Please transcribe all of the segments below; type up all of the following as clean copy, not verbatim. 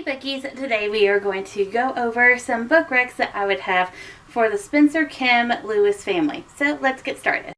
Bookies, today we are going to go over some book recs that I would have for the SpencerKim Lewis family. So let's get started.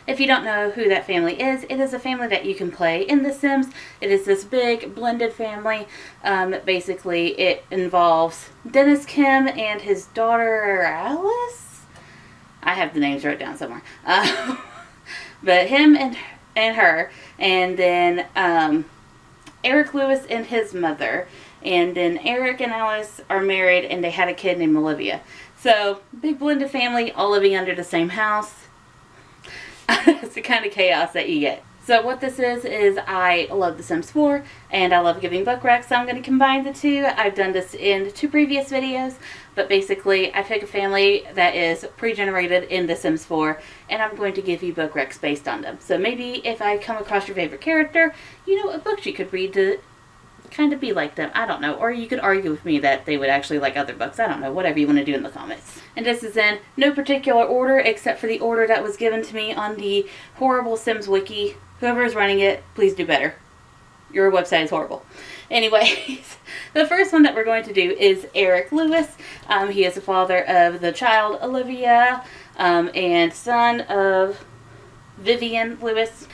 If you don't know who that family is, it is a family that you can play in The Sims. It is this big blended family. Basically, it involves Dennis Kim and his daughter Alice. I have the names wrote down somewhere. But him and her, and then Eric Lewis and his mother, and then Eric and Alice are married, and they had a kid named Olivia. So big blended family, all living under the same house. It's the kind of chaos that you get. So what this is I love The Sims 4 and I love giving book recs, so I'm going to combine the two. I've done this in 2 previous videos, but basically I pick a family that is pre-generated in The Sims 4 and I'm going to give you book recs based on them. So maybe if I come across your favorite character, you know what books you could read to kind of be like them. I don't know. Or you could argue with me that they would actually like other books. I don't know. Whatever you want to do in the comments. And this is in no particular order except for the order that was given to me on the horrible Sims wiki. Whoever is running it, please do better. Your website is horrible. Anyways, the first one that we're going to do is Eric Lewis. He is the father of the child Olivia and son of Vivian Lewis.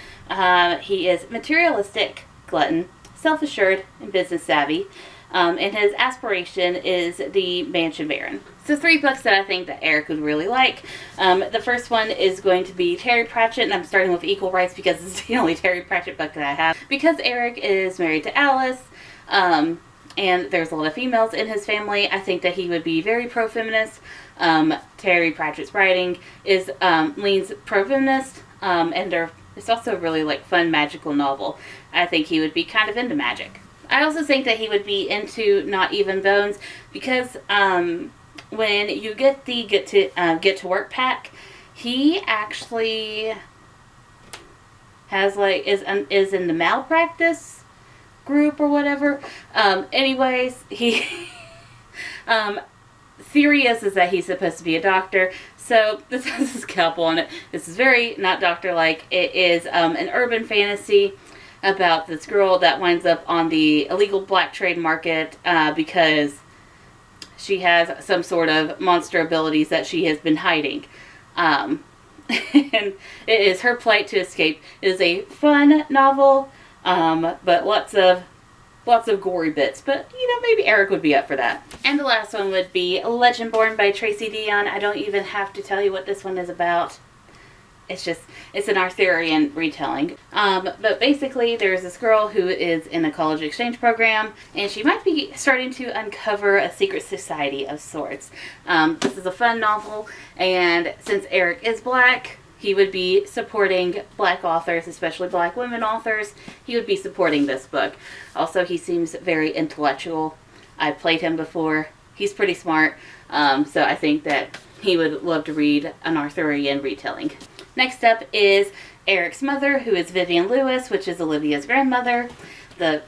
He is materialistic, glutton, self-assured, and business savvy, and his aspiration is the Mansion Baron. So 3 books that I think that Eric would really like. The first one is going to be Terry Pratchett, and I'm starting with Equal Rights because it's the only Terry Pratchett book that I have. Because Eric is married to Alice, and there's a lot of females in his family, I think that he would be very pro-feminist. Terry Pratchett's writing is leans pro-feminist, and it's also a really fun magical novel. I think he would be kind of into magic. I also think that he would be into Not Even Bones because when you get the Get to Work pack, he actually has is in the malpractice group or whatever. Anyways, he theory is that he's supposed to be a doctor. So this has a scalpel on it. This is very not doctor-like. It is an urban fantasy about this girl that winds up on the illegal black trade market because she has some sort of monster abilities that she has been hiding. And it is her plight to escape. It is a fun novel, but lots of gory bits, but maybe Eric would be up for that. And the last one would be Legendborn by Tracy Deonn. I don't even have to tell you what this one is about. It's an Arthurian retelling. But basically there's this girl who is in a college exchange program and she might be starting to uncover a secret society of sorts. This is a fun novel, and since Eric is black, he would be supporting black authors, especially black women authors. He would be supporting this book. Also, he seems very intellectual. I've played him before. He's pretty smart. So I think that he would love to read an Arthurian retelling. Next up is Eric's mother, who is Vivian Lewis, which is Olivia's grandmother. The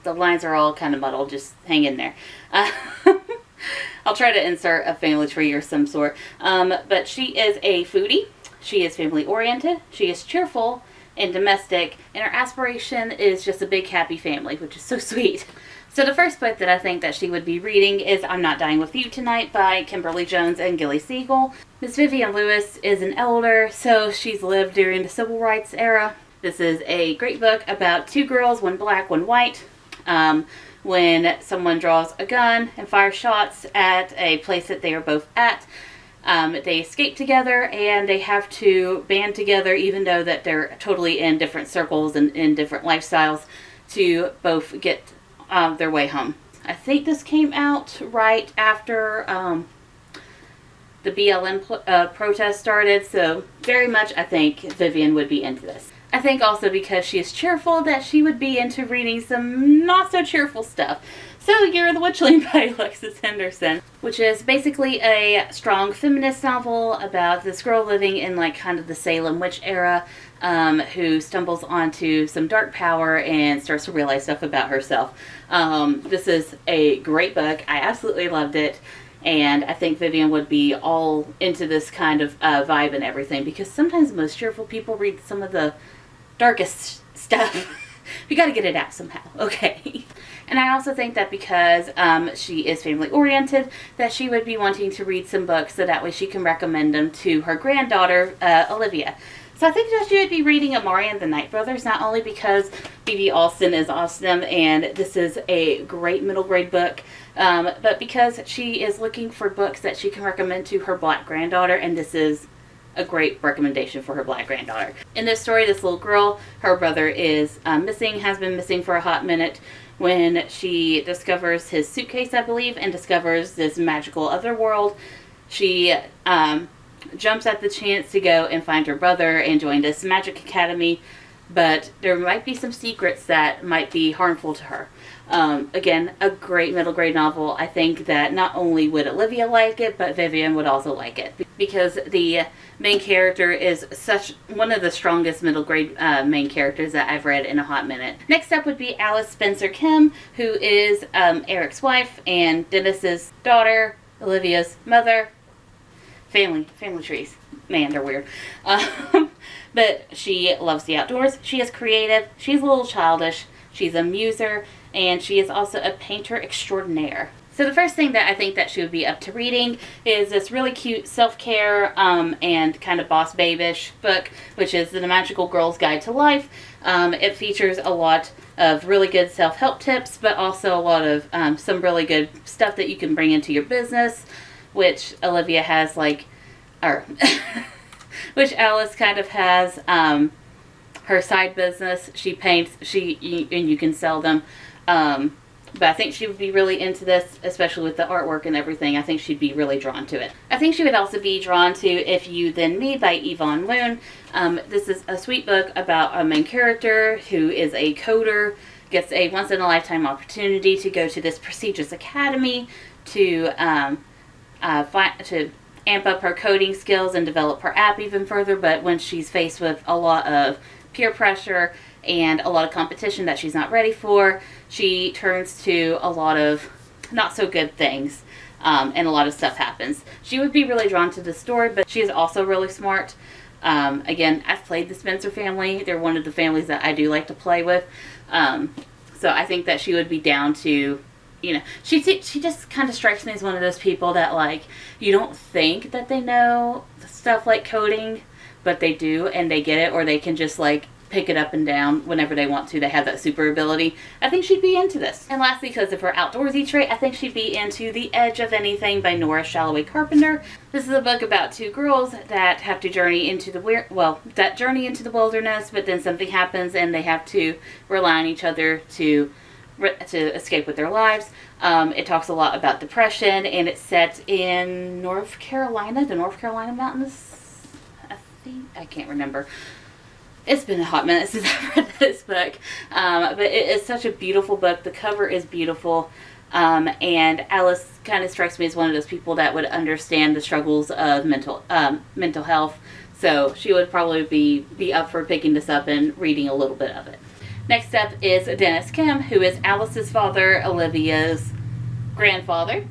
lines are all kind of muddled. Just hang in there. I'll try to insert a family tree or some sort. But she is a foodie. She is family-oriented, she is cheerful and domestic, and her aspiration is just a big happy family, which is so sweet. So the first book that I think that she would be reading is I'm Not Dying With You Tonight by Kimberly Jones and Gilly Segel. Miss Vivian Lewis is an elder, so she's lived during the civil rights era. This is a great book about 2 girls, one black, one white. When someone draws a gun and fires shots at a place that they are both at, they escape together and they have to band together even though that they're totally in different circles and in different lifestyles to both get their way home. I think this came out right after the BLM protest started, so very much I think Vivian would be into this. I think also because she is cheerful that she would be into reading some not so cheerful stuff. So you're the Witchling by Alexis Henderson, which is basically a strong feminist novel about this girl living in like kind of the Salem witch era, who stumbles onto some dark power and starts to realize stuff about herself. This is a great book. I absolutely loved it. And I think Vivian would be all into this kind of vibe and everything, because sometimes the most cheerful people read some of the darkest stuff. We got to get it out somehow. Okay. And I also think that because she is family oriented, that she would be wanting to read some books so that way she can recommend them to her granddaughter, Olivia. So I think that she would be reading Amari and the Night Brothers, not only because B.B. Alston is awesome and this is a great middle grade book, but because she is looking for books that she can recommend to her black granddaughter, and this is a great recommendation for her black granddaughter. In this story, this little girl, her brother is missing, has been missing for a hot minute. When she discovers his suitcase, I believe, and discovers this magical other world, she jumps at the chance to go and find her brother and join this magic academy, but there might be some secrets that might be harmful to her. Again, a great middle grade novel. I think that not only would Olivia like it, but Vivian would also like it, because the main character is such one of the strongest middle grade main characters that I've read in a hot minute. Next up would be Olivia SpencerKim, who is Eric's wife and Dennis's daughter, Olivia's mother. Family trees. Man, they're weird. But she loves the outdoors. She is creative. She's a little childish. She's a muser. And she is also a painter extraordinaire. So the first thing that I think that she would be up to reading is this really cute self-care and kind of boss babish book, which is The Magical Girl's Guide to Life. It features a lot of really good self-help tips, but also a lot of some really good stuff that you can bring into your business, which Olivia has which Alice kind of has her side business. She paints, and you can sell them. But I think she would be really into this, especially with the artwork and everything. I think she'd be really drawn to it. I think she would also be drawn to If You Then Me by Yvonne Woon. This is a sweet book about a main character who is a coder, gets a once-in-a-lifetime opportunity to go to this prestigious academy to amp up her coding skills and develop her app even further. But when she's faced with a lot of peer pressure and a lot of competition that she's not ready for, she turns to a lot of not so good things, and a lot of stuff happens. She would be really drawn to this story, but she is also really smart. Again, I've played the Spencer family. They're one of the families that I do like to play with. So I think that she would be down to, she just kind of strikes me as one of those people that, like, you don't think that they know stuff like coding, but they do, and they get it, or they can just, like, pick it up and down whenever they want to. They have that super ability. I think she'd be into this. And lastly, because of her outdoorsy trait, I think she'd be into The Edge of Anything by Nora Shalaway Carpenter. This is a book about two girls that have to journey into the wilderness, but then something happens and they have to rely on each other to escape with their lives. It talks a lot about depression, and it's set in North Carolina, the North Carolina mountains, I think. I can't remember. It's been a hot minute since I've read this book, but it is such a beautiful book. The cover is beautiful, and Alice kind of strikes me as one of those people that would understand the struggles of mental health, so she would probably be up for picking this up and reading a little bit of it. Next up is Dennis Kim, who is Alice's father, Olivia's grandfather,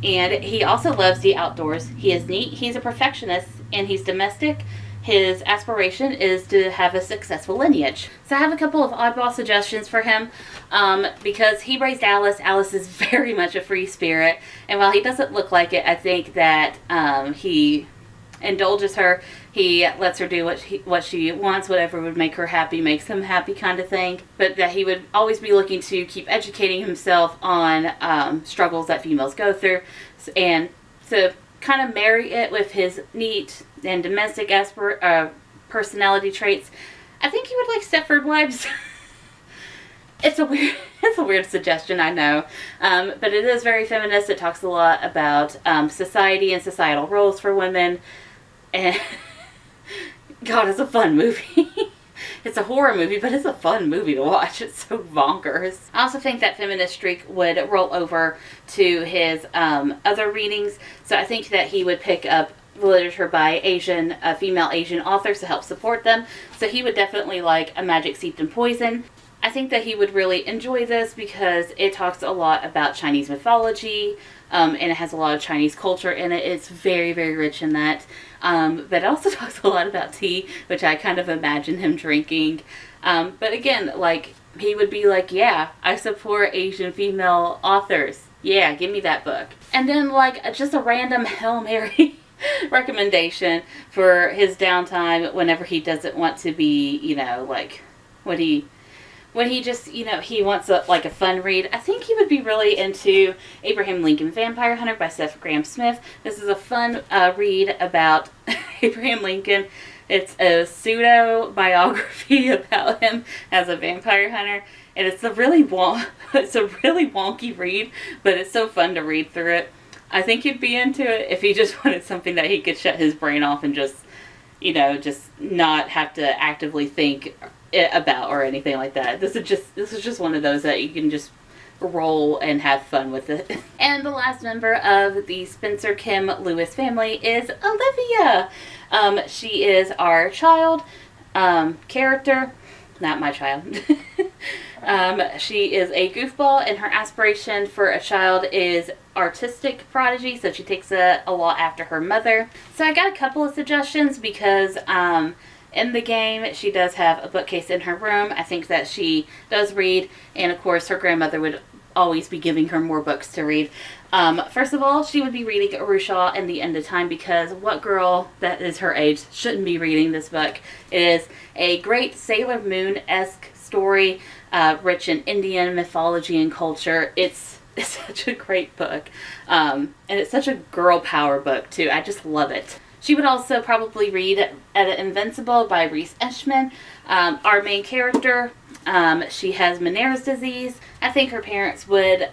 and he also loves the outdoors. He is neat, he's a perfectionist, and he's domestic. His aspiration is to have a successful lineage. So I have a couple of oddball suggestions for him, because he raised Alice. Alice is very much a free spirit, and while he doesn't look like it, I think that he indulges her. He lets her do what she wants, whatever would make her happy, makes him happy kind of thing. But that he would always be looking to keep educating himself on struggles that females go through, and to kind of marry it with his neat and domestic personality traits. I think he would like Stepford wives. It's a weird suggestion, I know, but it is very feminist. It talks a lot about society and societal roles for women, and God, it's a fun movie. It's a horror movie, but it's a fun movie to watch. It's so bonkers. I also think that feminist streak would roll over to his other readings. So I think that he would pick up literature by female Asian authors to help support them. So he would definitely like A Magic Steeped in Poison. I think that he would really enjoy this because it talks a lot about Chinese mythology, and it has a lot of Chinese culture in it. It's very, very rich in that. But it also talks a lot about tea, which I kind of imagine him drinking. But again, like, he would be like, yeah, I support Asian female authors. Yeah, give me that book. And then, like, just a random Hail Mary recommendation for his downtime whenever he doesn't want to be, you know, like, when he just, you know, he wants a fun read. I think he would be really into Abraham Lincoln Vampire Hunter by Seth Grahme-Smith. This is a fun read about Abraham Lincoln. It's a pseudo-biography about him as a vampire hunter. And it's a really wonky read, but it's so fun to read through it. I think he'd be into it if he just wanted something that he could shut his brain off and just, you know, just not have to actively think about or anything like that. This is just one of those that you can just roll and have fun with it. And the last member of the SpencerKim Lewis family is Olivia. She is our child character, not my child. She is a goofball, and her aspiration for a child is artistic prodigy, so she takes a lot after her mother. So I got a couple of suggestions because in the game, she does have a bookcase in her room. I think that she does read, and of course her grandmother would always be giving her more books to read. First of all, she would be reading Shah and the End of Time, because what girl that is her age shouldn't be reading this book? It is a great Sailor Moon-esque story, rich in Indian mythology and culture. It's such a great book, and it's such a girl power book too. I just love it. She would also probably read Invincible by Rhys Isham. Our main character, she has Meniere's disease. I think her parents would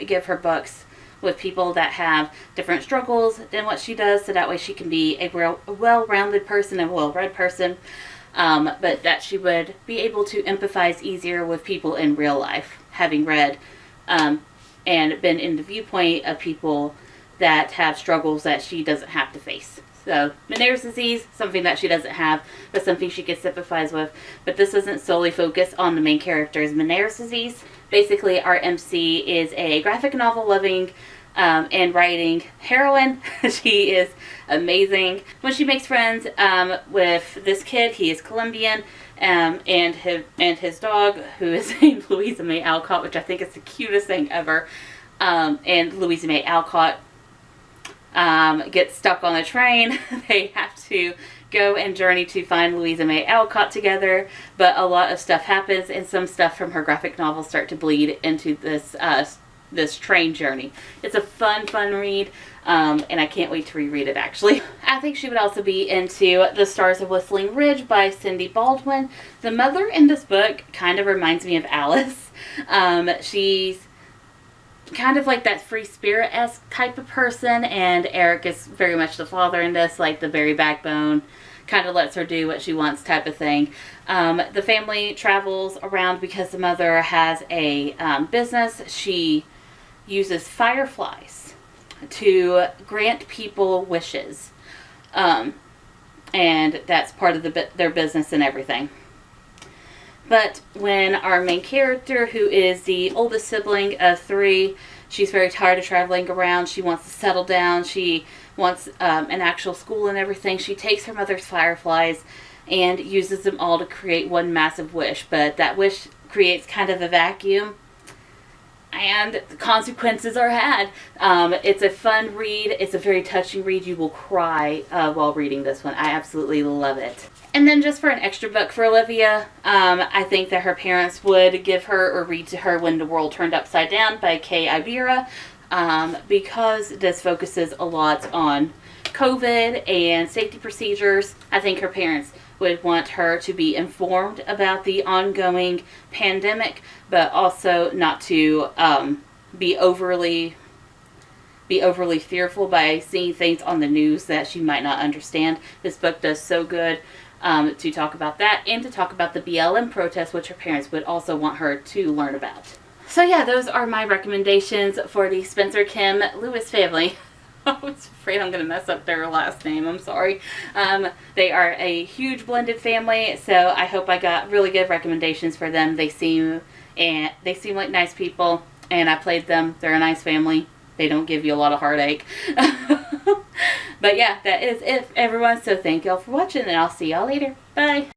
give her books with people that have different struggles than what she does, so that way she can be a well-rounded person, a well-read person, but that she would be able to empathize easier with people in real life, having read and been in the viewpoint of people that have struggles that she doesn't have to face. So, Meniere's disease, something that she doesn't have, but something she can sympathize with. But this isn't solely focused on the main character's Meniere's disease. Basically, our MC is a graphic novel loving and writing heroine. She is amazing. When she makes friends with this kid, he is Colombian, and his dog, who is named Louisa May Alcott, which I think is the cutest thing ever. And Louisa May Alcott gets stuck on a train. They have to go and journey to find Louisa May Alcott together, but a lot of stuff happens, and some stuff from her graphic novel start to bleed into this train journey. It's a fun read, and I can't wait to reread it, actually. I think she would also be into The Stars of Whistling Ridge by Cindy Baldwin. The mother in this book kind of reminds me of Alice. She's kind of like that free spirit-esque type of person, and Eric is very much the father in this, like the very backbone, kind of lets her do what she wants type of thing. The family travels around because the mother has a business. She uses fireflies to grant people wishes, and that's part of their business and everything. But when our main character, who is the oldest sibling of 3, she's very tired of traveling around. She wants to settle down. She wants an actual school and everything. She takes her mother's fireflies and uses them all to create one massive wish. But that wish creates kind of a vacuum, and the consequences are had. It's a fun read. It's a very touching read. You will cry while reading this one. I absolutely love it. And then just for an extra book for Olivia, I think that her parents would give her or read to her When the World Turned Upside Down by Kay Ibera, because this focuses a lot on COVID and safety procedures. I think her parents would want her to be informed about the ongoing pandemic, but also not to be overly fearful by seeing things on the news that she might not understand. This book does so good to talk about that and to talk about the BLM protest, which her parents would also want her to learn about. So yeah, those are my recommendations for the SpencerKim Lewis family. I was afraid I'm going to mess up their last name. I'm sorry. They are a huge blended family, so I hope I got really good recommendations for them. They seem like nice people, and I played them. They're a nice family. They don't give you a lot of heartache. But yeah, that is it, everyone. So thank y'all for watching, and I'll see y'all later. Bye.